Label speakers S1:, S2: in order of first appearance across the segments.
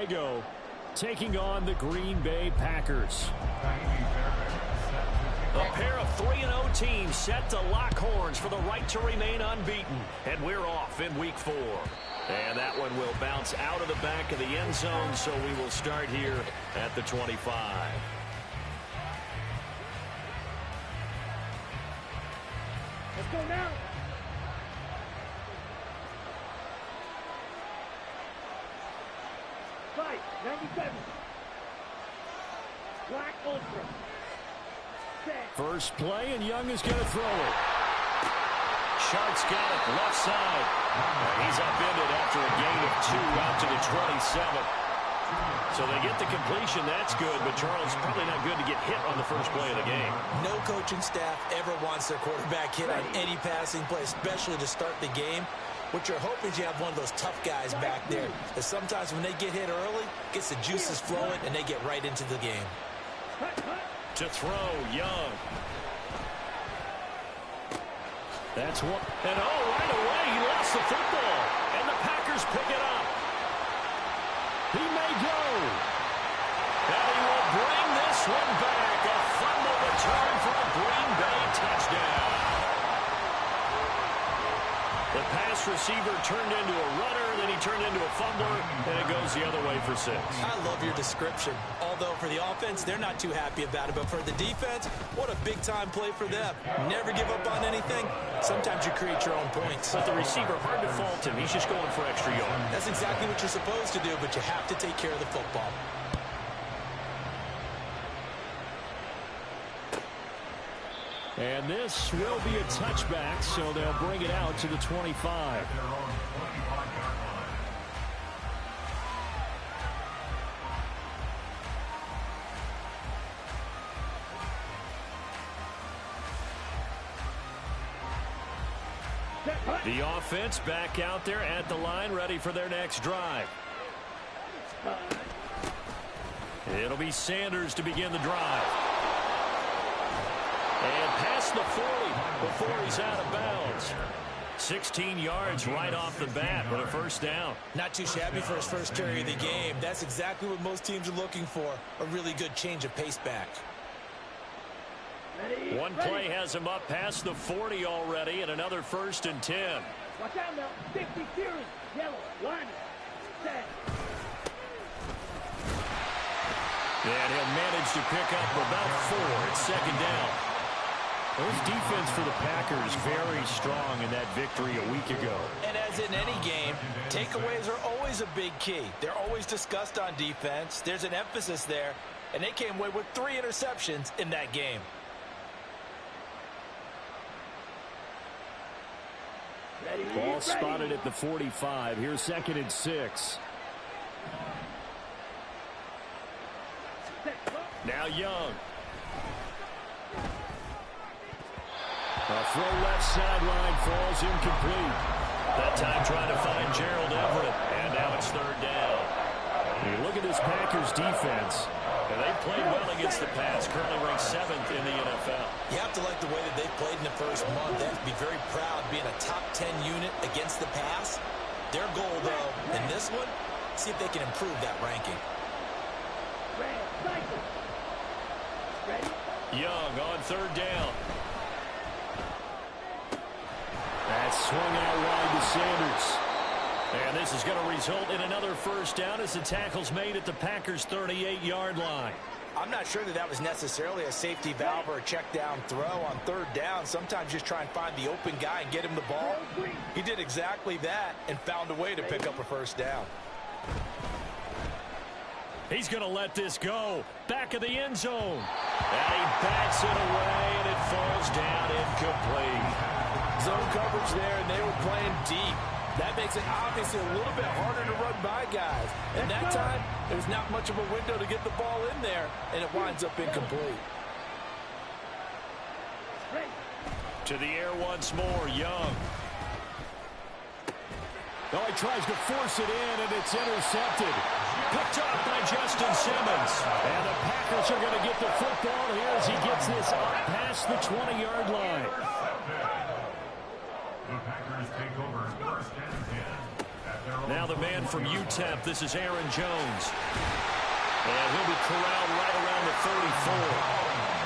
S1: they go, taking on the Green Bay Packers.
S2: A pair of 3-0 teams set to lock horns for the right to remain unbeaten. And we're off in Week 4. And that one will bounce out of the back of the end zone, so we will start here at the 25.
S3: Let's go now. Fight, 97. Black Ultra. Set.
S1: First play, and Young is going to throw it.
S2: Sharks got it, left side. He's upended after a gain of 2 out to the 27. So they get the completion, that's good, but Charles, probably not good to get hit on the first play of the game.
S4: No coaching staff ever wants their quarterback hit on any passing play, especially to start the game. What you're hoping is you have one of those tough guys back there, that sometimes when they get hit early, gets the juices flowing, and they get right into the game.
S2: To throw, Young.
S1: That's one.
S2: And right away, he lost the football. And the Packers pick it up.
S1: He may go.
S2: And he will bring this one back. A fumble return for a Green Bay touchdown. The pass receiver turned into a runner, then he turned into a fumbler, and it goes the other way for 6.
S4: I love your description. Although for the offense, they're not too happy about it. But for the defense, what a big-time play for them. Never give up on anything. Sometimes you create your own points.
S2: But the receiver, hard to fault him. He's just going for extra yard.
S4: That's exactly what you're supposed to do, but you have to take care of the football.
S1: And this will be a touchback, so they'll bring it out to the 25. The offense back out there at the line, ready for their next drive. It'll be Sanders to begin the drive. And past the 40 before he's out of bounds. 16 yards right off the bat with a first down.
S4: Not too shabby for his first carry of the game. That's exactly what most teams are looking for. A really good change of pace back.
S3: Ready,
S2: One play has him up past the 40 already, and another 1st and 10.
S3: Watch out now. 50 series. Yellow. Line. Set.
S2: And he'll manage to pick up about 4 at 2nd down.
S1: Those defense for the Packers very strong in that victory a week ago.
S4: And as in any game, takeaways are always a big key. They're always discussed on defense. There's an emphasis there, and they came away with 3 interceptions in that game.
S1: Ball spotted at the 45. Here's 2nd and 6. Now Young. A throw left sideline falls incomplete.
S2: That time trying to find Gerald Everett. And now it's 3rd down.
S1: You look at this Packers defense.
S2: And they've played well against the pass. Currently ranked 7th in the NFL.
S4: You have to like the way that they've played in the first month. They have to be very proud being a top 10 unit against the pass. Their goal, though, in this one, see if they can improve that ranking.
S2: Young on 3rd down.
S1: That's swung out wide to Sanders.
S2: And this is going to result in another 1st down as the tackle's made at the Packers' 38-yard line.
S4: I'm not sure that was necessarily a safety valve or a check down throw on 3rd down. Sometimes just try and find the open guy and get him the ball. He did exactly that and found a way to pick up a 1st down.
S2: He's going to let this go. Back of the end zone. And he bats it away, and it falls down incomplete.
S4: Zone coverage there, and they were playing deep. That makes it obviously a little bit harder to run by guys. And that time, there's not much of a window to get the ball in there, and it winds up incomplete.
S2: To the air once more, Young.
S1: Oh, he tries to force it in, and it's intercepted.
S2: Picked up by Justin Simmons.
S1: And the Packers are going to get the football here as he gets this up past the 20-yard line.
S5: The Packers take over 1st and 10 at
S1: Now the man from UTEP, this is Aaron Jones. And he'll be corralled right around the 34.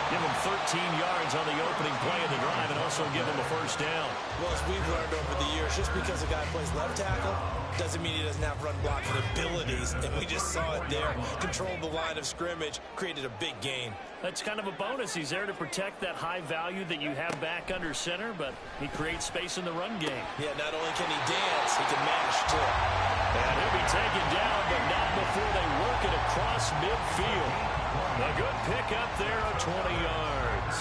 S1: Give him 13 yards on the opening play of the drive and also give him a first down.
S4: Well, as we've learned over the years, just because a guy plays left tackle doesn't mean he doesn't have run blocking abilities. And we just saw it there. Controlled the line of scrimmage, created a big gain.
S1: That's kind of a bonus. He's there to protect that high value that you have back under center, but he creates space in the run game.
S4: Yeah, not only can he dance, he can mash, too.
S1: And he'll be taken down, but not before they work it across midfield. A good pick up there of 20 yards.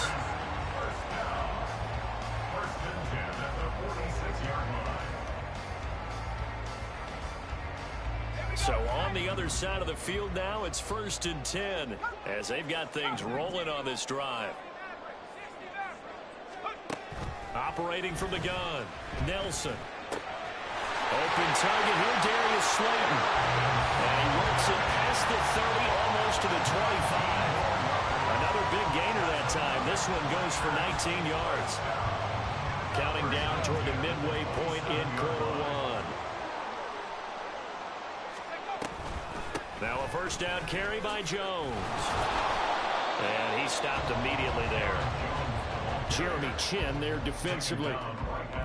S1: So on the other side of the field now, it's 1st and 10 as they've got things rolling on this drive. Operating from the gun, Nelson. Open target here, Darius Slayton. And he works it past the 30, almost to the 25. Another big gainer that time. This one goes for 19 yards. Counting down toward the midway point in quarter one. Now a first down carry by Jones. And he stopped immediately there. Jeremy Chinn there defensively.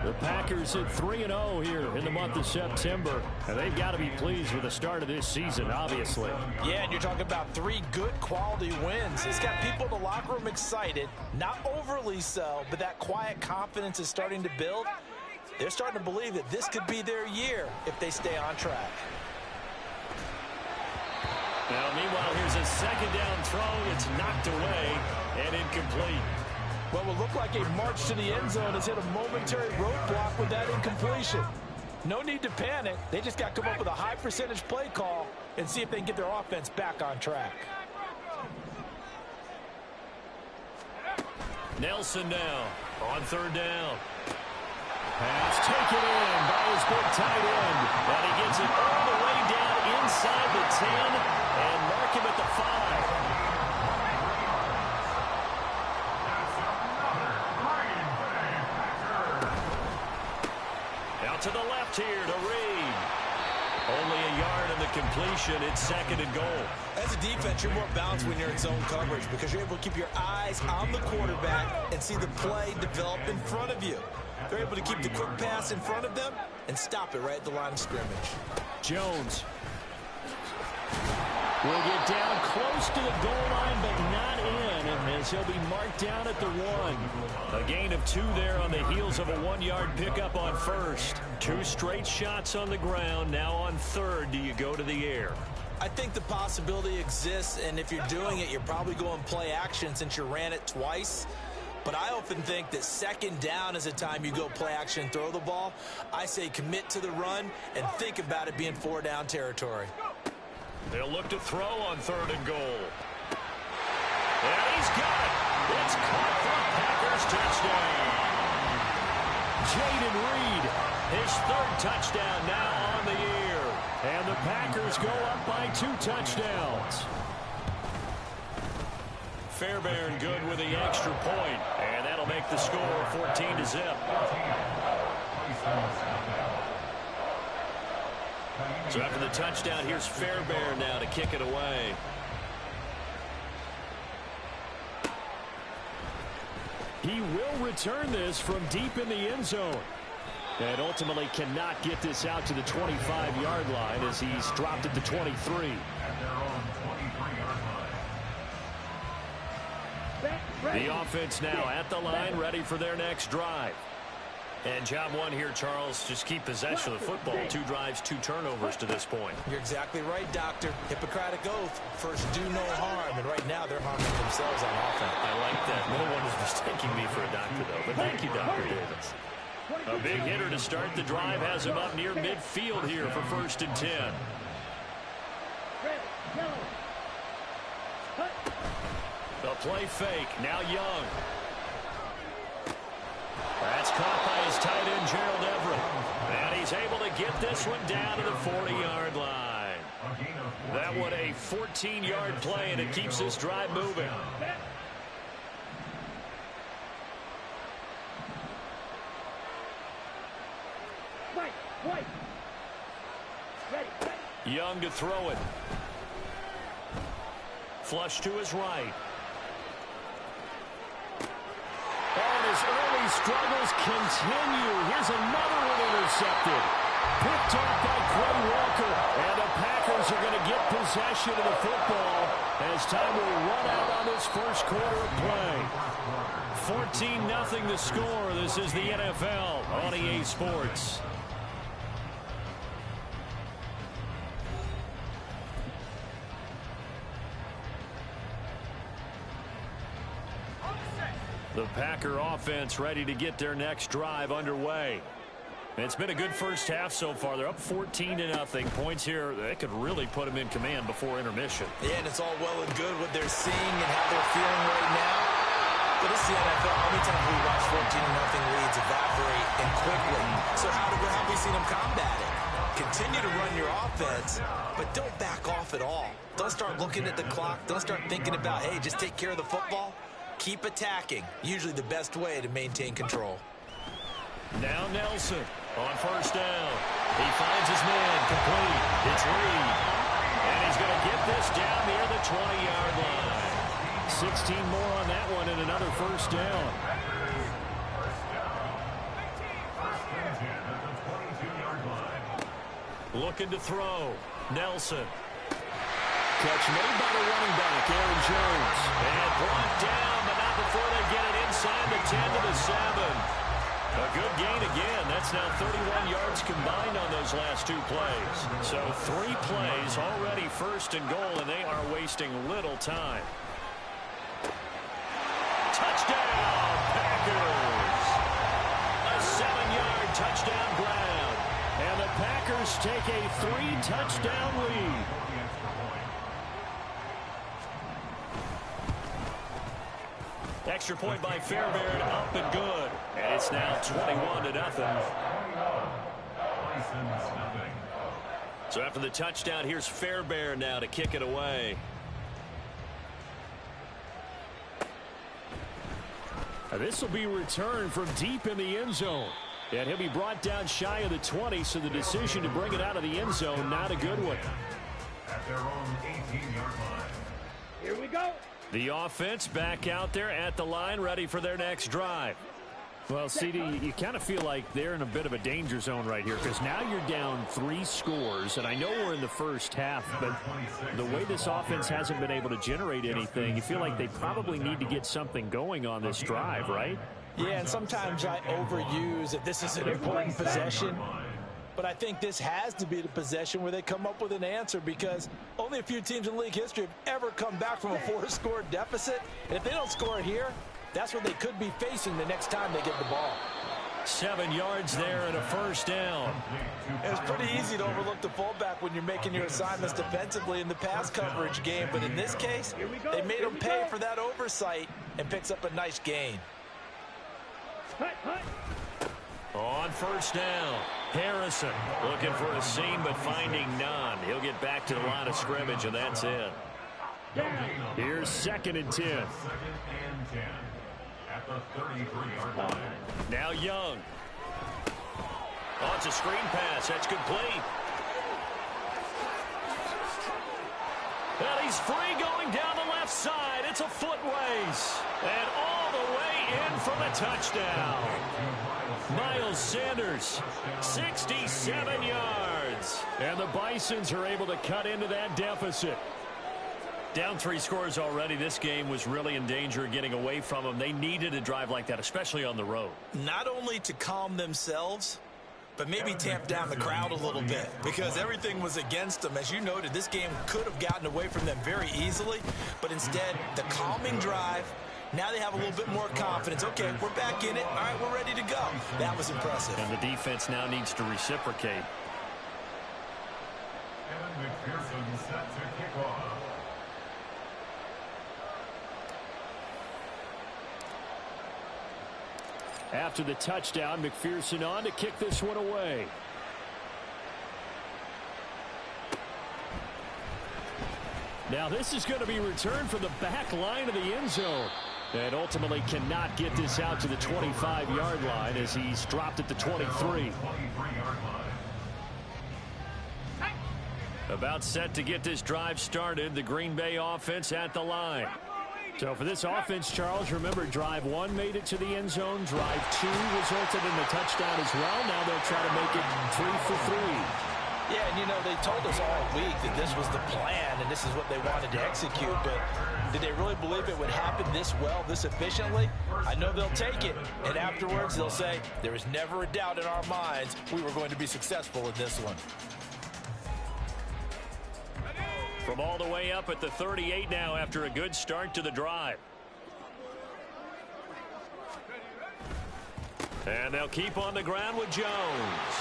S1: The Packers at 3-0 here in the month of September. And they've got to be pleased with the start of this season, obviously.
S4: Yeah, and you're talking about 3 good quality wins. It's got people in the locker room excited, not overly so, but that quiet confidence is starting to build. They're starting to believe that this could be their year if they stay on track.
S1: Now, meanwhile, here's a second down throw. It's knocked away and incomplete.
S5: What will look like a march to the end zone has hit a momentary roadblock with that incompletion. No need to panic. They just got to come up with a high percentage play call and see if they can get their offense back on track.
S1: Nelson now on 3rd down. Pass taken in by his big tight end. And he gets it all the way down inside the 10 and mark him at the 5. To the left here to Reed. Only a yard in the completion. It's 2nd and goal.
S4: As a defense, you're more balanced when you're in zone coverage because you're able to keep your eyes on the quarterback and see the play develop in front of you. They're able to keep the quick pass in front of them and stop it right at the line of scrimmage.
S1: Jones will get down close to the goal line, but not in, as he'll be marked down at the 1. A gain of 2 there on the heels of a 1-yard pickup on 1st. 2 straight shots on the ground. Now on 3rd, do you go to the air?
S4: I think the possibility exists, and if you're doing it, you're probably going play action since you ran it twice. But I often think that 2nd down is a time you go play action and throw the ball. I say commit to the run and think about it being 4-down territory.
S1: They'll look to throw on 3rd and goal. And he's got it. It's caught for a Packers touchdown. Jayden Reed, his 3rd touchdown now on the year. And the Packers go up by 2 touchdowns. Fairbairn good with the extra point, and that'll make the score 14-0. So after the touchdown, here's Fairbairn now to kick it away. He will return this from deep in the end zone. And ultimately cannot get this out to the 25-yard line as he's dropped at the 23. The offense now at the line, ready for their next drive. And job one here, Charles, just keep possession of the football. 2 drives, 2 turnovers to this point.
S4: You're exactly right, Doctor. Hippocratic oath. First, do no harm. And right now, they're harming themselves on offense.
S1: I like that. No one is mistaking me for a doctor, though. But thank you, Dr. Davis. A big hitter to start the drive has him up near midfield here for 1st and 10. The play fake. Now Young. That's caught by his tight end, Gerald Everett. And he's able to get this one down to the 40-yard line. That one a 14-yard play, and it keeps this drive moving.
S2: Young to throw it. Flush to his right. And his early struggles continue. Here's another one intercepted. Picked off by Quay Walker. And the Packers are going to get possession of the football as time will run out on this first quarter of play. 14-0 the score. This is the NFL on EA Sports. The Packer offense ready to get their next drive underway. It's been a good first half so far. They're up 14-0. Points here, they could really put them in command before intermission.
S4: Yeah, and it's all well and good what they're seeing and how they're feeling right now. But this is the NFL. How many times have we watched 14-0 leads evaporate and quickly? So how have we seen them combat it? Continue to run your offense, but don't back off at all. Don't start looking at the clock. Don't start thinking about, hey, just take care of the football. Keep attacking. Usually the best way to maintain control.
S2: Now Nelson on first down. He finds his man complete. It's Reed. And he's going to get this down near the 20-yard line. 16 more on that one and another first down. Looking to throw. Nelson. Catch made by the running back, Aaron Jones. And brought down, but not before they get it inside the 10 to the 7. A good gain again. That's now 31 yards combined on those last two plays. So 3 plays already first and goal, and they are wasting little time. Touchdown, Packers! A 7-yard touchdown grab. And the Packers take a 3-touchdown lead. Extra point by Fairbairn, up and good. And it's now 21-0. So after the touchdown, here's Fairbairn now to kick it away. This will be returned from deep in the end zone. And he'll be brought down shy of the 20, so the decision to bring it out of the end zone, not a good one.
S6: At their own 18-yard line.
S3: Here we go.
S2: The offense back out there at the line, ready for their next drive.
S1: Well, CD, you kind of feel like they're in a bit of a danger zone right here because now you're down 3 scores, and I know we're in the first half, but the way this offense hasn't been able to generate anything, you feel like they probably need to get something going on this drive, right?
S5: Yeah, and sometimes I overuse that this is an important possession. But I think this has to be the possession where they come up with an answer because only a few teams in league history have ever come back from a 4-score deficit. And if they don't score here, that's what they could be facing the next time they get the ball.
S2: 7 yards there and a first down.
S5: It's pretty easy to overlook the fullback when you're making your assignments defensively in the pass coverage game. But in this case, they made him pay for that oversight and picks up a nice gain.
S2: On first down, Harrison looking for a seam but finding none. He'll get back to the line of scrimmage, and that's it.
S1: Here's 2nd and 10.
S6: At the 33-yard line.
S2: Now Young. Oh, it's a screen pass. That's complete. And he's free going down the left side. It's a foot race. And all the way in for the touchdown. Miles Sanders, 67 yards.
S1: And the Bisons are able to cut into that deficit.
S2: Down 3 scores already. This game was really in danger of getting away from them. They needed a drive like that, especially on the road.
S4: Not only to calm themselves, but maybe tamp down the crowd a little bit because everything was against them. As you noted, this game could have gotten away from them very easily, but instead, the calming drive, now they have a little bit more confidence. Okay, we're back in it. All right, we're ready to go. That was impressive.
S2: And the defense now needs to reciprocate.
S6: Evan McPherson set to kick off.
S1: After the touchdown, McPherson on to kick this one away. Now this is going to be returned from the back line of the end zone. And ultimately cannot get this out to the 25-yard line as he's dropped at the 23.
S2: About set to get this drive started. The Green Bay offense at the line.
S1: So for this offense, Charles, remember drive 1 made it to the end zone. Drive 2 resulted in the touchdown as well. Now they'll try to make it 3 for 3.
S5: Yeah, and you know, they told us all week that this was the plan and this is what they wanted to execute, but did they really believe it would happen this well, this efficiently? I know they'll take it, and afterwards they'll say, there was never a doubt in our minds we were going to be successful in this one.
S2: From all the way up at the 38 now after a good start to the drive. And they'll keep on the ground with Jones.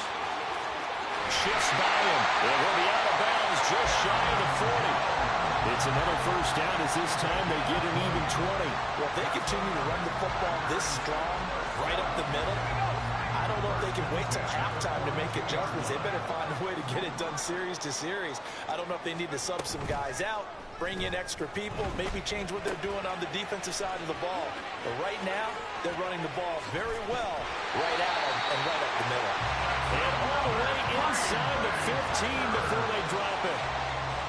S2: Shifts by him. It will be out of bounds just shy of the 40. It's another first down as this time they get an even 20.
S5: Well, if they continue to run the football this strong, right up the middle, I don't know if they can wait till halftime to make adjustments. They better find a way to get it done series to series. I don't know if they need to sub some guys out, bring in extra people, maybe change what they're doing on the defensive side of the ball. But right now, they're running the ball very well right at them and right up the middle.
S2: And all the way inside the 15 before they drop it.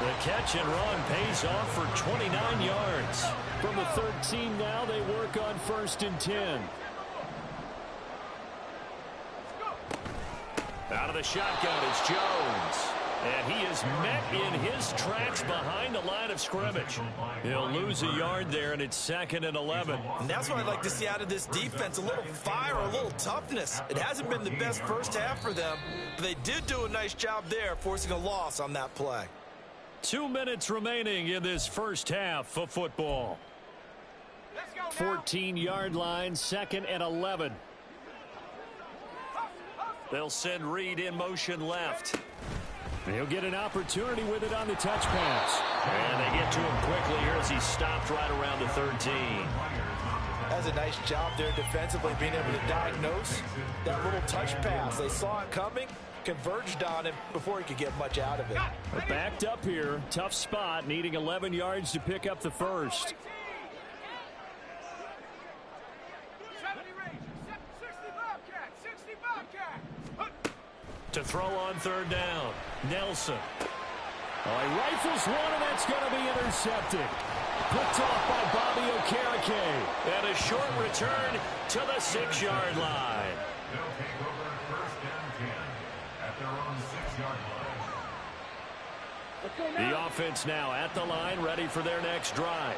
S2: The catch and run pays off for 29 yards.
S1: From the 13 now, they work on 1st and 10.
S2: Out of the shotgun, it's Jones. And he is met in his tracks behind the line of scrimmage. He'll lose a yard there, and it's 2nd and 11.
S5: And that's what I'd like to see out of this defense, a little fire, a little toughness. It hasn't been the best first half for them, but they did do a nice job there, forcing a loss on that play.
S2: 2 minutes remaining in this first half of football.
S1: 14-yard line, 2nd and 11.
S2: They'll send Reed in motion left.
S1: He'll get an opportunity with it on the touch pass.
S2: And they get to him quickly here as he stopped right around the 13.
S5: That's a nice job there defensively, being able to diagnose that little touch pass. They saw it coming, converged on him before he could get much out of it.
S1: Backed up here, tough spot, needing 11 yards to pick up the first.
S2: To throw on 3rd down, Nelson.
S1: Oh, he rifles one, and that's going to be intercepted. Picked off by Bobby Okereke.
S2: And a short return to the 6-yard line.
S6: They'll take over 1st and 10 at their own 6-yard line.
S2: The offense now at the line, ready for their next drive.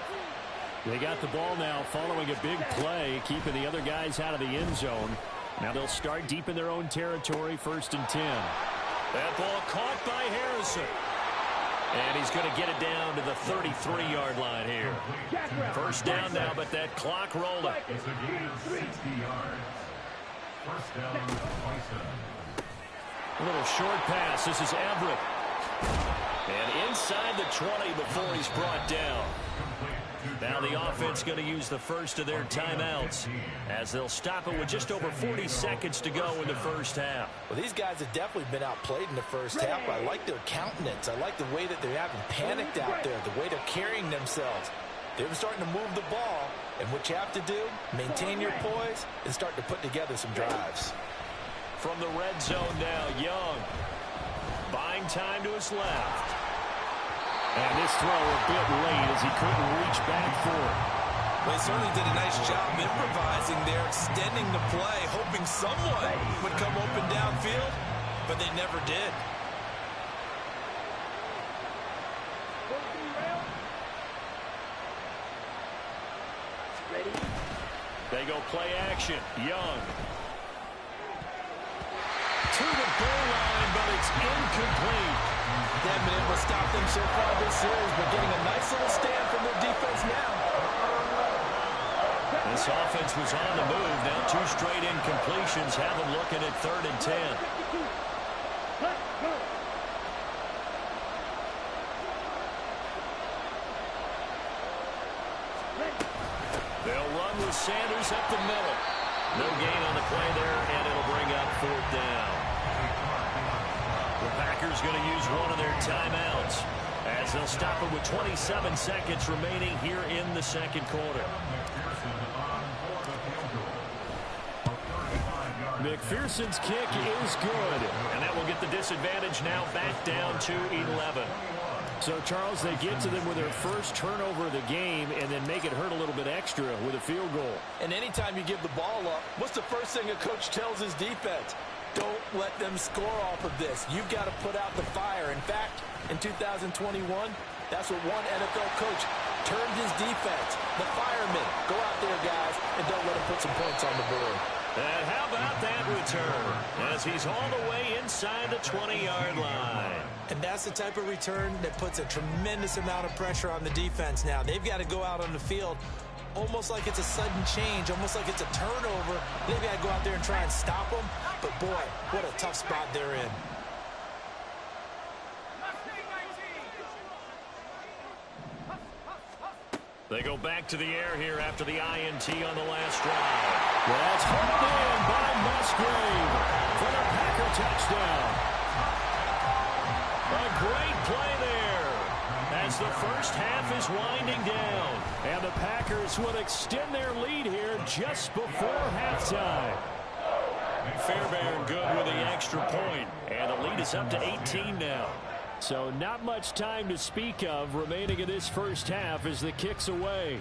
S1: They got the ball now following a big play, keeping the other guys out of the end zone. Now they'll start deep in their own territory, 1st and 10.
S2: That ball caught by Harrison. And he's going to get it down to the 33-yard line here. First down now, but that clock rolling.
S6: It's a gain of 60 yards. First down, Bison.
S2: A little short pass. This is Everett. And inside the 20 before he's brought down. Now the offense going to use the first of their timeouts as they'll stop it with just over 40 seconds to go in the first half.
S5: Well, these guys have definitely been outplayed in the first half. I like their countenance. I like the way that they haven't panicked out there, the way they're carrying themselves. They're starting to move the ball, and what you have to do, maintain your poise and start to put together some drives.
S2: From the red zone now, Young. Buying time to his left.
S1: And this throw a bit late as he couldn't reach back for it.
S5: Well, he certainly did a nice job improvising there, extending the play, hoping someone would come open downfield, but they never did.
S2: They go play action. Young. To the goal line, but it's incomplete.
S5: They haven't been able to stop them so far this series, but getting a nice little stand from their defense now.
S2: This offense was on the move. Now 2 straight incompletions have them looking at 3rd and 10. They'll run with Sanders up the middle. No gain on the play there, and it'll bring up 4th down. The Packers going to use one of their timeouts as they'll stop it with 27 seconds remaining here in the second quarter.
S1: McPherson's kick is good.
S2: And that will get the disadvantage now back down to 11.
S1: So, Charles, they get to them with their first turnover of the game and then make it hurt a little bit extra with a field goal.
S5: And anytime you give the ball up, what's the first thing a coach tells his defense? Don't let them score off of this. You've got to put out the fire. In fact, in 2021, that's what one NFL coach termed his defense. The firemen. Go out there, guys, and don't let them put some points on the board.
S2: And how about that return as he's all the way inside the 20-yard line.
S4: And that's the type of return that puts a tremendous amount of pressure on the defense now. They've got to go out on the field almost like it's a sudden change, almost like it's a turnover. They've got to go out there and try and stop them. But, boy, what a tough spot they're in.
S2: They go back to the air here after the INT on the last drive.
S1: That's hauled in by Musgrave for the Packer touchdown.
S2: A great play there as the first half is winding down.
S1: And the Packers will extend their lead here just before halftime.
S2: Fairbairn good with the extra point, and the lead is up to 18 now.
S1: So not much time to speak of remaining in this first half as the kick's away.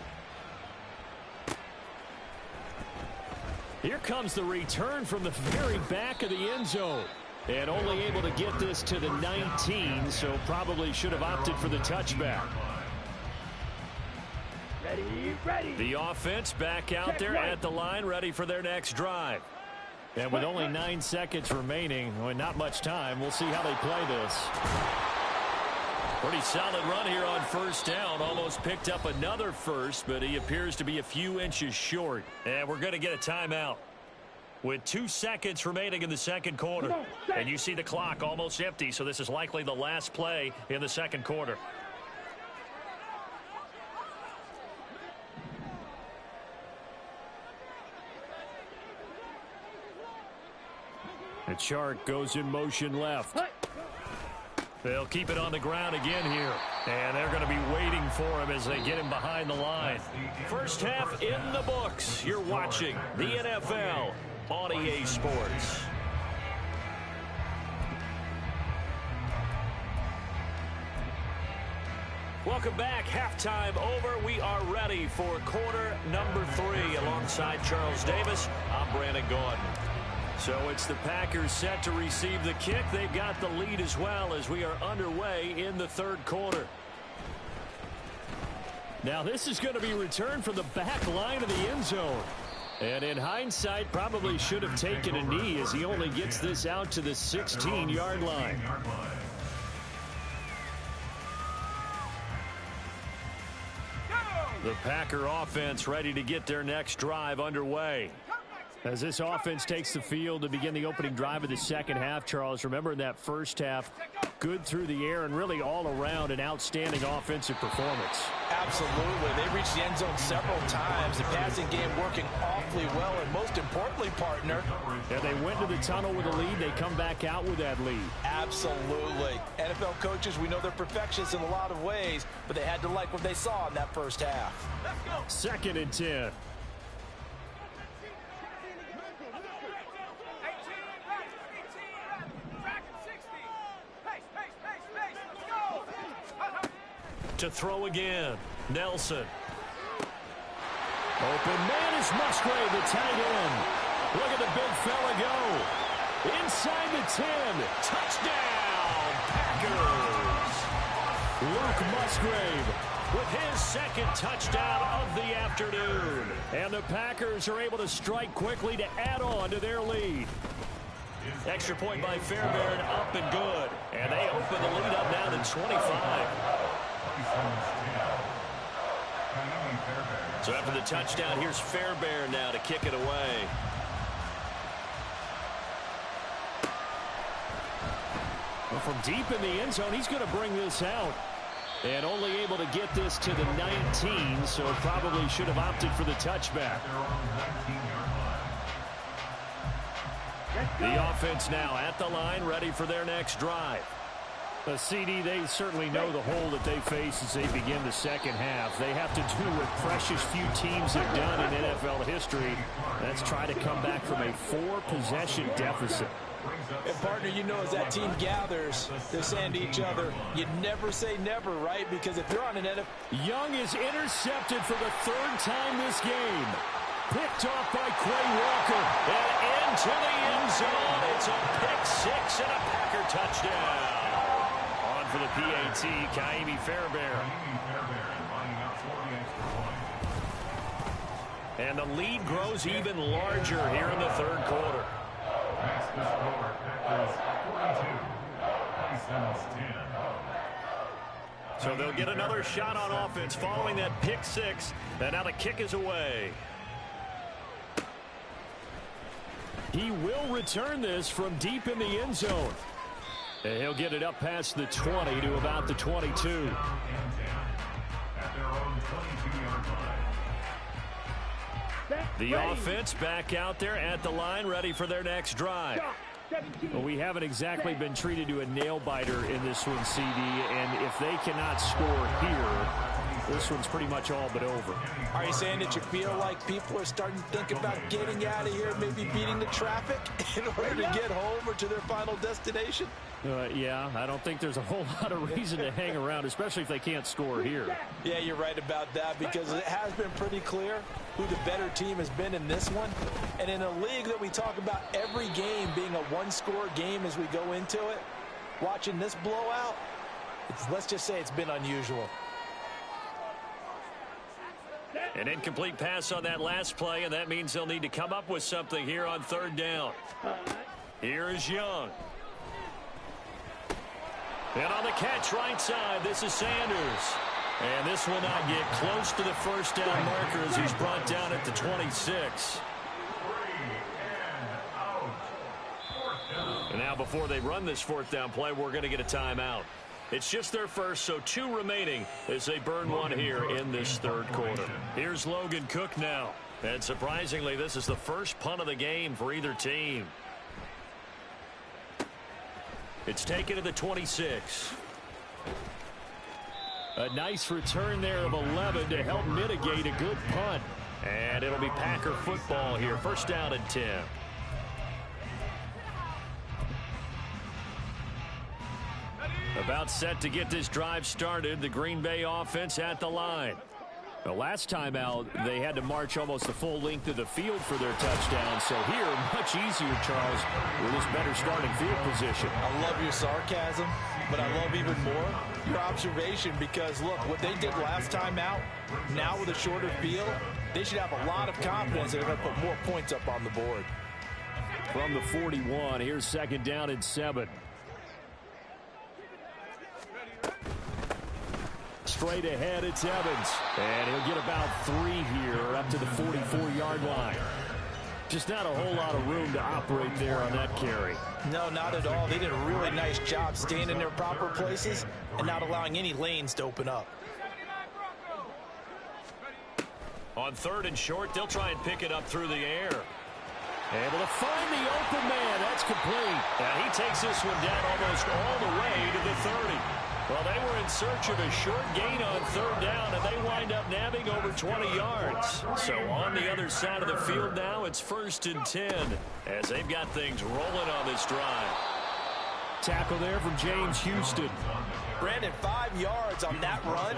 S1: Here comes the return from the very back of the end zone. And only able to get this to the 19, so probably should have opted for the touchback.
S3: Ready.
S1: The offense back out there at the line, ready for their next drive. And with only 9 seconds remaining, not much time, we'll see how they play this.
S2: Pretty solid run here on first down. Almost picked up another first, but he appears to be a few inches short. And we're going to get a timeout with 2 seconds remaining in the second quarter. And you see the clock almost empty, so this is likely the last play in the second quarter.
S1: And Chark goes in motion left.
S2: They'll keep it on the ground again here. And they're going to be waiting for him as they get him behind the line. First half in the books. You're watching the NFL on EA Sports. Welcome back. Halftime over. We are ready for quarter number 3. Alongside Charles Davis, I'm Brandon Gaudin. So it's the Packers set to receive the kick. They've got the lead as well as we are underway in the third quarter.
S1: Now this is going to be returned from the back line of the end zone. And in hindsight, probably should have taken a knee as he only gets this out to the 16-yard line.
S2: The Packer offense ready to get their next drive underway.
S1: As this offense takes the field to begin the opening drive of the second half, Charles, remember in that first half, good through the air and really all around an outstanding offensive performance.
S5: Absolutely. They reached the end zone several times. The passing game working awfully well, and most importantly, partner.
S1: And they went to the tunnel with a lead. They come back out with that lead.
S5: Absolutely. NFL coaches, we know they're perfectionists in a lot of ways, but they had to like what they saw in that first half.
S1: 2nd and 10.
S2: To throw again, Nelson.
S1: Open man is Musgrave, the tight end. Look at the big fella go. Inside the 10.
S2: Touchdown, Packers.
S1: Luke Musgrave
S2: with his second touchdown of the afternoon.
S1: And the Packers are able to strike quickly to add on to their lead.
S2: Extra point by Fairbairn, up and good. And they open the lead up now to 25. So after the touchdown, here's Fairbairn now to kick it away.
S1: Well, from deep in the end zone, he's going to bring this out. And only able to get this to the 19, so probably should have opted for the touchback.
S2: The offense now at the line, ready for their next drive.
S1: CD, they certainly know the hole that they face as they begin the second half. They have to do what precious few teams have done in NFL history. That's try to come back from a 4-possession deficit.
S5: And, partner, you know, as that team gathers, they're saying to each other, you never say never, right? Because if you're on an NFL...
S1: Young is intercepted for the 3rd time this game. Picked off by Quay Walker.
S2: And into the end zone. It's a pick-6 and a Packer touchdown. On for the PAT, Ka'imi Fairbairn. And the lead grows even larger here in the 3rd quarter. So they'll get another shot on offense following that pick-6. And now the kick is away.
S1: He will return this from deep in the end zone. And he'll get it up past the 20 to about the 22. The offense back out there at the line, ready for their next drive. Well, we haven't exactly been treated to a nail-biter in this one, CD, and if they cannot score here, this one's pretty much all but over.
S5: Are you saying that you feel like people are starting to think about getting out of here, maybe beating the traffic in order to get home or to their final destination?
S1: Yeah, I don't think there's a whole lot of reason to hang around, especially if they can't score here.
S5: Yeah, you're right about that, because it has been pretty clear who the better team has been in this one. And in a league that we talk about every game being a one-score game as we go into it, watching this blowout, let's just say it's been unusual.
S2: An incomplete pass on that last play, and that means they'll need to come up with something here on 3rd down. Here is Young. And on the catch right side, this is Sanders. And this will not get close to the 1st down marker as he's brought down at the 26. And now before they run this 4th down play, we're going to get a timeout. It's just their first, so 2 remaining as they burn one here in this 3rd quarter. Here's Logan Cook now. And surprisingly, this is the first punt of the game for either team. It's taken to the 26.
S1: A nice return there of 11 to help mitigate a good punt.
S2: And it'll be Packer football here. 1st down and 10. About set to get this drive started. The Green Bay offense at the line.
S1: The last time out, they had to march almost the full length of the field for their touchdown. So here, much easier, Charles, with this better starting field position.
S5: I love your sarcasm, but I love even more your observation, because, look, what they did last time out, now with a shorter field, they should have a lot of confidence that they're going to put more points up on the board.
S1: From the 41, here's 2nd down and 7. Straight ahead, it's Evans. And he'll get about 3 here up to the 44-yard line. Just not a whole lot of room to operate there on that carry.
S5: No, not at all. They did a really nice job staying in their proper places and not allowing any lanes to open up.
S2: On 3rd and short, they'll try and pick it up through the air.
S1: Able to find the open man. That's complete.
S2: And he takes this one down almost all the way to the 30. Well, they were in search of a short gain on 3rd down, and they wind up nabbing over 20 yards. So on the other side of the field now, it's 1st and 10 as they've got things rolling on this drive.
S1: Tackle there from James Houston.
S5: Brandon, 5 yards on that run.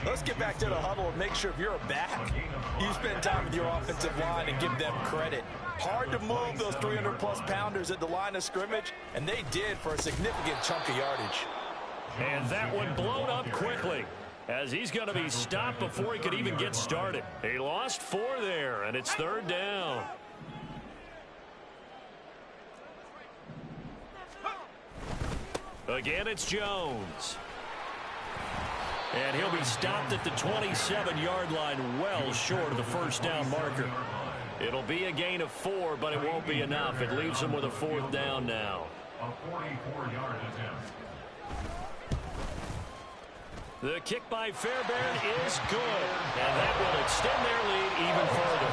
S5: Let's get back to the huddle and make sure if you're a back, you spend time with your offensive line and give them credit. Hard to move those 300-plus pounders at the line of scrimmage, and they did for a significant chunk of yardage.
S2: And that one blown up quickly as he's going to be stopped before he could even get started. He lost 4 there, and it's 3rd down. Again, it's Jones. And he'll be stopped at the 27-yard line, well short of the 1st down marker. It'll be a gain of 4, but it won't be enough. It leaves him with a 4th down now.
S6: A 44-yard attempt.
S2: The kick by Fairbairn is good, and that will extend their lead even further.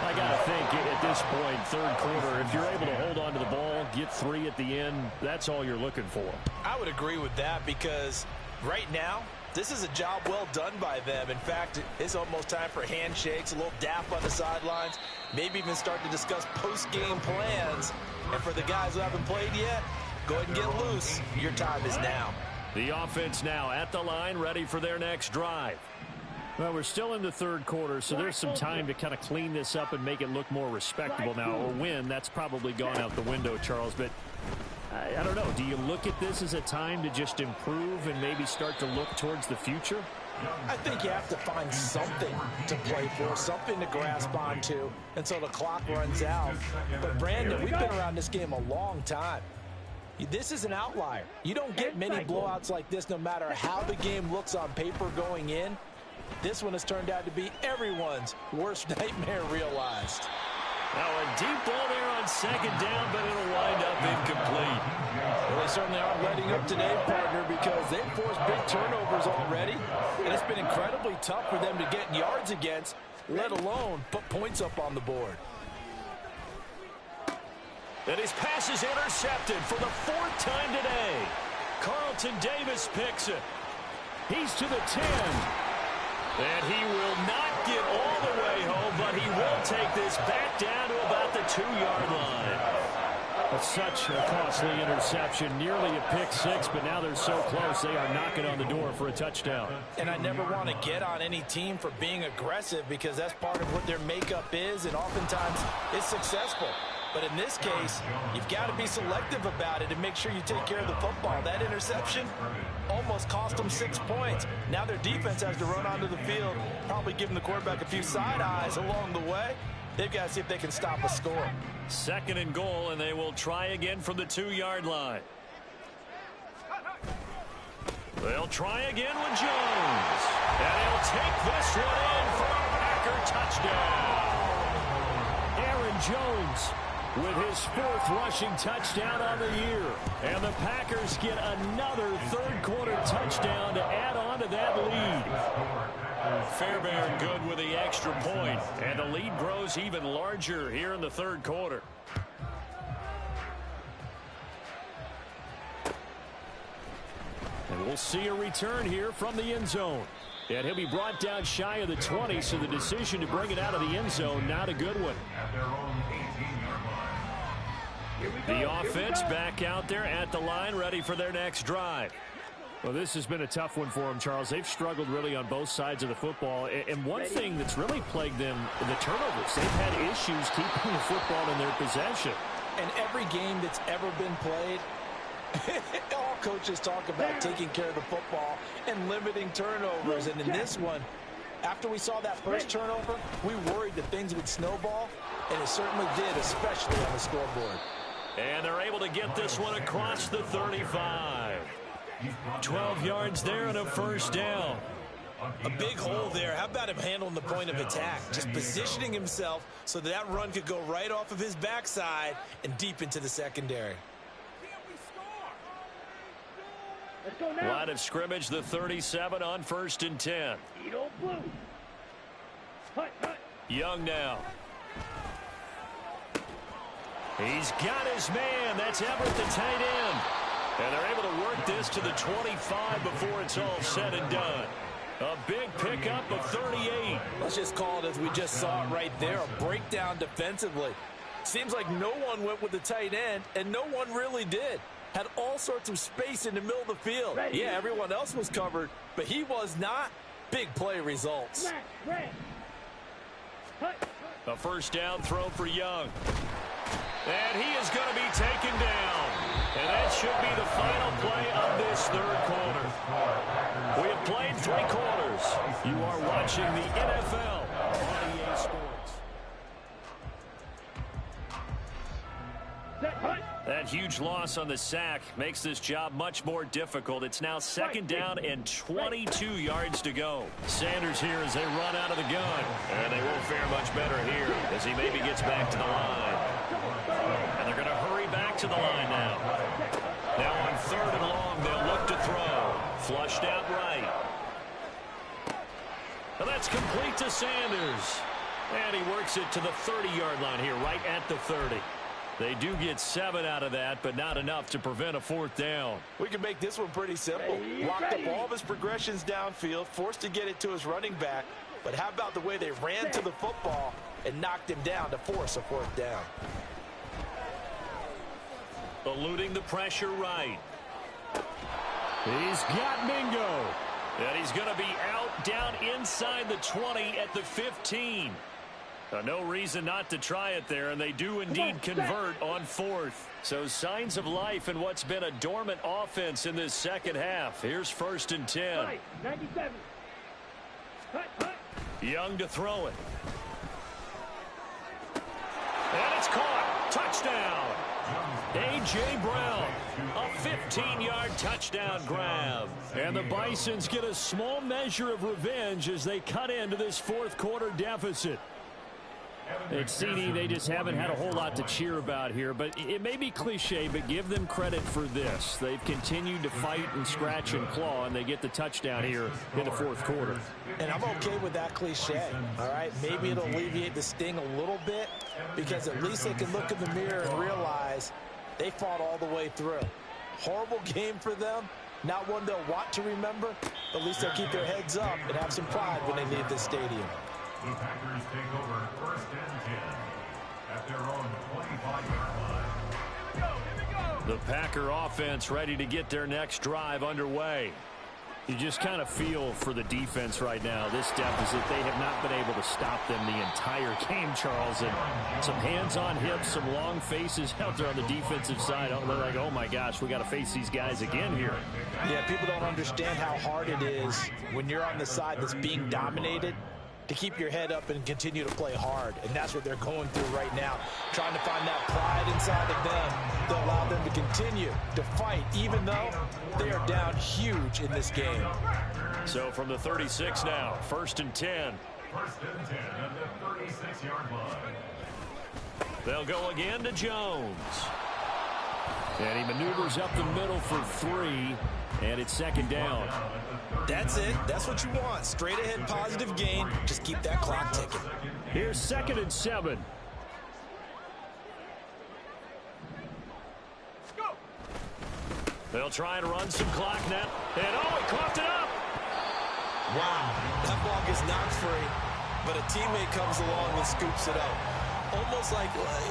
S5: I got to think at this point, third quarter, if you're able to hold on to the ball, get 3 at the end, that's all you're looking for.
S4: I would agree with that because right now, this is a job well done by them. In fact, it's almost time for handshakes, a little dap on the sidelines, maybe even start to discuss post-game plans. And for the guys who haven't played yet, go ahead and get loose. Your time is now.
S2: The offense now at the line, ready for their next drive.
S5: Well, we're still in the third quarter, so there's some time to kind of clean this up and make it look more respectable now. Or win, that's probably gone out the window, Charles. But I don't know. Do you look at this as a time to just improve and maybe start to look towards the future?
S4: I think you have to find something to play for, something to grasp onto until the clock runs out. But, Brandon, we've been around this game a long time. This is an outlier. You don't get many blowouts like this no matter how the game looks on paper going in. This one has turned out to be everyone's worst nightmare realized.
S2: Now a deep ball there on second down, but it'll wind up incomplete.
S4: Well, they certainly aren't letting up today, partner, because they've forced big turnovers already, and it's been incredibly tough for them to get yards against, let alone put points up on the board.
S2: And his pass is intercepted for the 4th time today. Carlton Davis picks it.
S5: He's to the 10.
S2: And he will not get all the way home, but he will take this back down to about the 2-yard line.
S5: That's such a costly interception, nearly a pick 6, but now they're so close they are knocking on the door for a touchdown.
S4: And I never want to get on any team for being aggressive because that's part of what their makeup is, and oftentimes it's successful. But in this case, you've got to be selective about it and make sure you take care of the football. That interception almost cost them 6 points. Now their defense has to run onto the field, probably giving the quarterback a few side eyes along the way. They've got to see if they can stop a score.
S2: 2nd and goal, and they will try again from the 2-yard line. They'll try again with Jones. And he'll take this one in for a Packer touchdown.
S5: Aaron Jones with his 4th rushing touchdown on the year. And the Packers get another third-quarter touchdown to add on to that lead.
S2: Fairbairn good with the extra point, and the lead grows even larger here in the third quarter.
S5: And we'll see a return here from the end zone. And he'll be brought down shy of the 20, so the decision to bring it out of the end zone, not a good one.
S2: The offense back out there at the line, ready for their next drive.
S5: Well, this has been a tough one for them, Charles. They've struggled really on both sides of the football. And one thing that's really plagued them, the turnovers. They've had issues keeping the football in their possession.
S4: And every game that's ever been played, all coaches talk about taking care of the football and limiting turnovers. And in this one, after we saw that first turnover, we worried that things would snowball, and it certainly did, especially on the scoreboard.
S2: And they're able to get this one across the 35. 12 yards there and a first down.
S4: A big hole there. How about him handling the point of attack? Just positioning himself so that run could go right off of his backside and deep into the secondary.
S3: Let's go now.
S2: Line of scrimmage, the 37 on 1st and 10.
S3: Edo blue. Hut, hut.
S2: Young now. He's got his man. That's Everett, the tight end. And they're able to work this to the 25 before it's all said and done. A big pickup of 38.
S4: Let's just call it as we just saw it right there, a breakdown defensively. Seems like no one went with the tight end, and no one really did. Had all sorts of space in the middle of the field. Yeah, everyone else was covered, but he was not. Big play results.
S2: A first down throw for Young. And he is going to be taken down. And that should be the final play of this third quarter. We have played 3 quarters. You are watching the NFL on EA Sports. That huge loss on the sack makes this job much more difficult. It's now 2nd down and 22 yards to go. Sanders here as they run out of the gun. And they won't fare much better here as he maybe gets back to the line. And they're going to hurry back to the line now. Now on 3rd and long, they'll look to throw. Flushed out right. And that's complete to Sanders. And he works it to the 30-yard line here, right at the 30. They do get 7 out of that, but not enough to prevent a 4th down.
S5: We can make this one pretty simple. Locked up all of his progressions downfield, forced to get it to his running back. But how about the way they ran to the football and knocked him down to force a 4th down?
S2: Eluding the pressure right. He's got Mingo. And he's going to be out down inside the 20 at the 15. No reason not to try it there, and they do indeed convert on 4th. So signs of life in what's been a dormant offense in this second half. Here's 1st and 10.
S3: 97.
S2: Young to throw it. And it's caught. Touchdown. A.J. Brown, a 15-yard touchdown grab. And the Bisons get a small measure of revenge as they cut into this 4th quarter deficit.
S1: At CD, they just haven't had a whole lot to cheer about here, but it may be cliche, but give them credit for this. They've continued to fight and scratch and claw, and they get the touchdown here in the 4th quarter.
S5: And I'm okay with that cliche, all right? Maybe it'll alleviate the sting a little bit because at least they can look in the mirror and realize they fought all the way through. Horrible game for them, not one they'll want to remember, but at least they'll keep their heads up and have some pride when they leave this stadium.
S6: The Packers take over 1st and 10 at their own 25-yard line.
S2: The Packer offense ready to get their next drive underway.
S1: You just kind of feel for the defense right now. This deficit, they have not been able to stop them the entire game, Charles. And some hands on hips, some long faces out there on the defensive side. They're like, oh my gosh, we got to face these guys again here.
S5: Yeah, people don't understand how hard it is when you're on the side that's being dominated to keep your head up and continue to play hard. And that's what they're going through right now, trying to find that pride inside of them to allow them to continue to fight, even though they are down huge in this game.
S2: So from the 36 now, 1st and 10.
S6: 1st and 10 at the 36-yard line.
S2: They'll go again to Jones. And he maneuvers up the middle for 3, and it's 2nd down.
S5: That's it. That's what you want. Straight ahead positive gain. Just keep that clock ticking.
S2: Here's 2nd and 7. They'll try and run some clock now. And oh, he coughed it up.
S4: Wow, that ball gets knocked free, but a teammate comes along and scoops it up.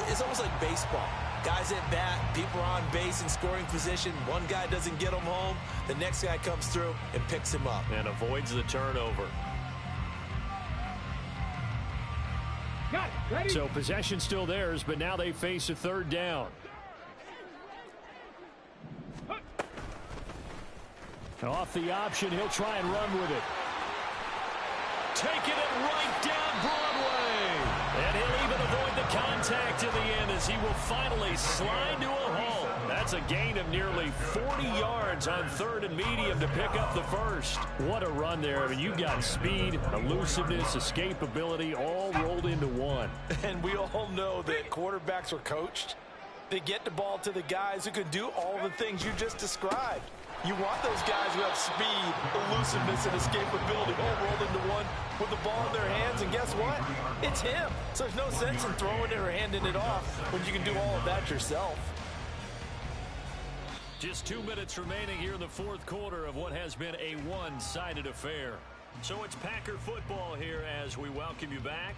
S4: It's almost like baseball. Guys at bat, people are on base in scoring position. One guy doesn't get him home. The next guy comes through and picks him up.
S2: And avoids the turnover.
S1: So possession still theirs, but now they face a 3rd down. Off the option, he'll try and run with it.
S2: Taking it right down Broadway. And he'll even avoid the contact in the end as he will finally slide to a hole. That's a gain of nearly 40 yards on 3rd and medium to pick up the 1st.
S1: What a run there. I mean, you've got speed, elusiveness, escapability all rolled into one.
S5: And we all know that quarterbacks are coached. They get the ball to the guys who can do all the things you just described. You want those guys who have speed, elusiveness, and escapability all rolled into one with the ball in their hands. And guess what? It's him. So there's no sense in throwing it or handing it off when you can do all of that yourself.
S2: Just 2 minutes remaining here in the 4th quarter of what has been a one-sided affair. So it's Packer football here as we welcome you back.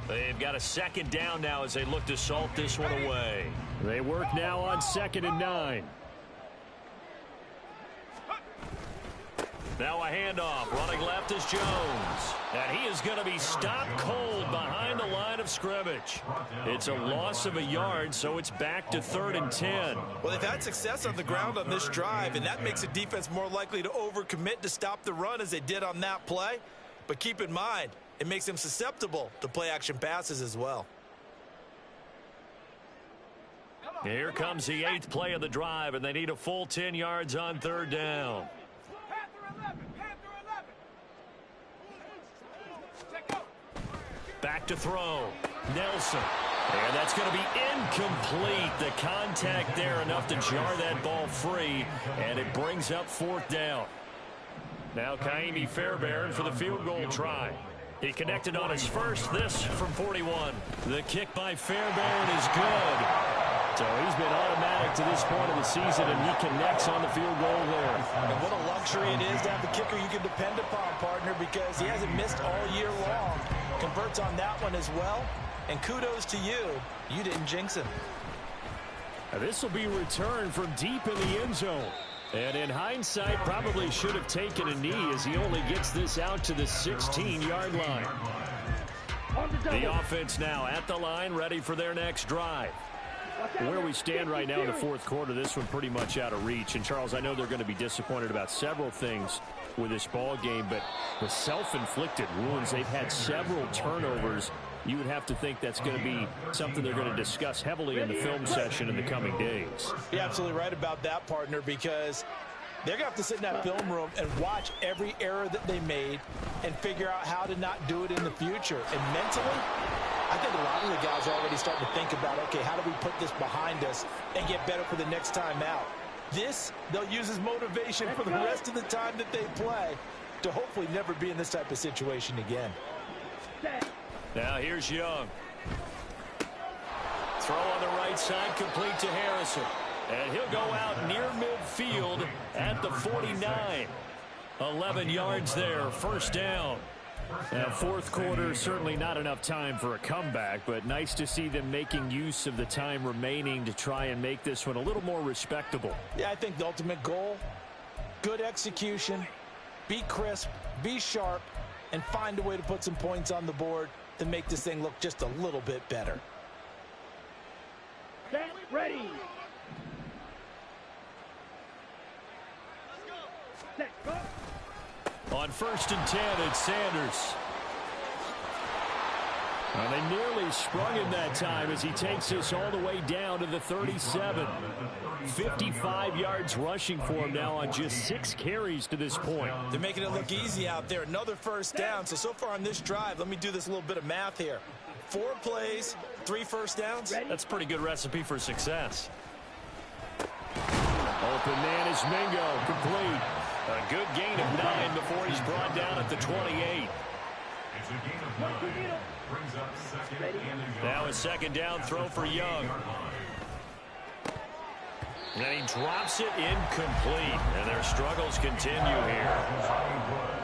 S2: They've got a 2nd down now as they look to salt this one away.
S1: They work now on 2nd and 9.
S2: Now a handoff. Running left is Jones. And he is going to be stopped cold behind the line of scrimmage. It's a loss of a yard, so it's back to 3rd and 10.
S5: Well, they've had success on the ground on this drive, and that makes the defense more likely to overcommit to stop the run as they did on that play. But keep in mind, it makes them susceptible to play-action passes as well.
S2: Here comes the 8th play of the drive, and they need a full 10 yards on 3rd down. Back to throw. Nelson. And that's going to be incomplete. The contact there enough to jar that ball free. And it brings up 4th down. Now Kaimi Fairbairn for the field goal try. He connected on his first, this from 41. The kick by Fairbairn is good. So he's been automatic to this point of the season, and he connects on the field goal there.
S5: And what a luxury it is to have the kicker you can depend upon, partner, because he hasn't missed all year long. Converts on that one as well. And kudos to you. You didn't jinx him.
S2: Now this will be returned from deep in the end zone. And in hindsight, probably should have taken a knee as he only gets this out to the 16-yard line. The offense now at the line, ready for their next drive. Where we stand right now in the fourth quarter, this one pretty much out of reach. And, Charles, I know they're going to be disappointed about several things with this ball game, but the self-inflicted wounds, they've had several turnovers. You would have to think that's going to be something they're going to discuss heavily in the film session in the coming days.
S5: You're absolutely right about that, partner, because they're going to have to sit in that film room and watch every error that they made and figure out how to not do it in the future. And mentally, I think a lot of the guys are already starting to think about, okay, how do we put this behind us and get better for the next time out? This, they'll use as motivation for the rest of the time that they play to hopefully never be in this type of situation again.
S2: Now here's Young. Throw on the right side, complete to Harrison. And he'll go out near midfield at the 49. 11 yards there, first down. Now, fourth quarter, certainly not enough time for a comeback, but nice to see them making use of the time remaining to try and make this one a little more respectable.
S5: Yeah, I think the ultimate goal, good execution, be crisp, be sharp, and find a way to put some points on the board to make this thing look just a little bit better.
S3: Set, ready. Set, go.
S2: On 1st and 10, it's Sanders. Well, they nearly sprung him that time as he takes us all the way down to the 37. 55 yards rushing for him now on just 6 carries to this point.
S5: They're making it look easy out there. Another first down. So far on this drive, let me do this little bit of math here. 4 plays, 3 first downs.
S2: That's a pretty good recipe for success. Open man is Mingo, complete. A good gain of 9 before he's brought down at the 28.
S6: It's a gain of 9. Brings up second and
S2: Now a second down throw for Young. And he drops it incomplete. And their struggles continue here.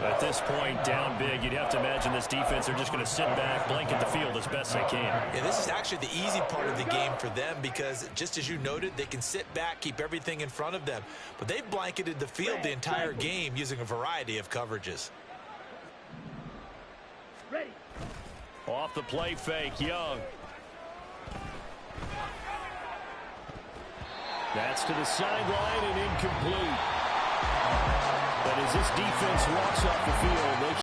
S2: At this point, down big, you'd have to imagine this defense are just going to sit back, blanket the field as best they can.
S4: Yeah, this is actually the easy part of the game for them because, just as you noted, they can sit back, keep everything in front of them. But they've blanketed the field the entire game using a variety of coverages.
S3: Ready.
S2: Off the play fake, Young. That's to the sideline and incomplete. But as this defense walks off the field, they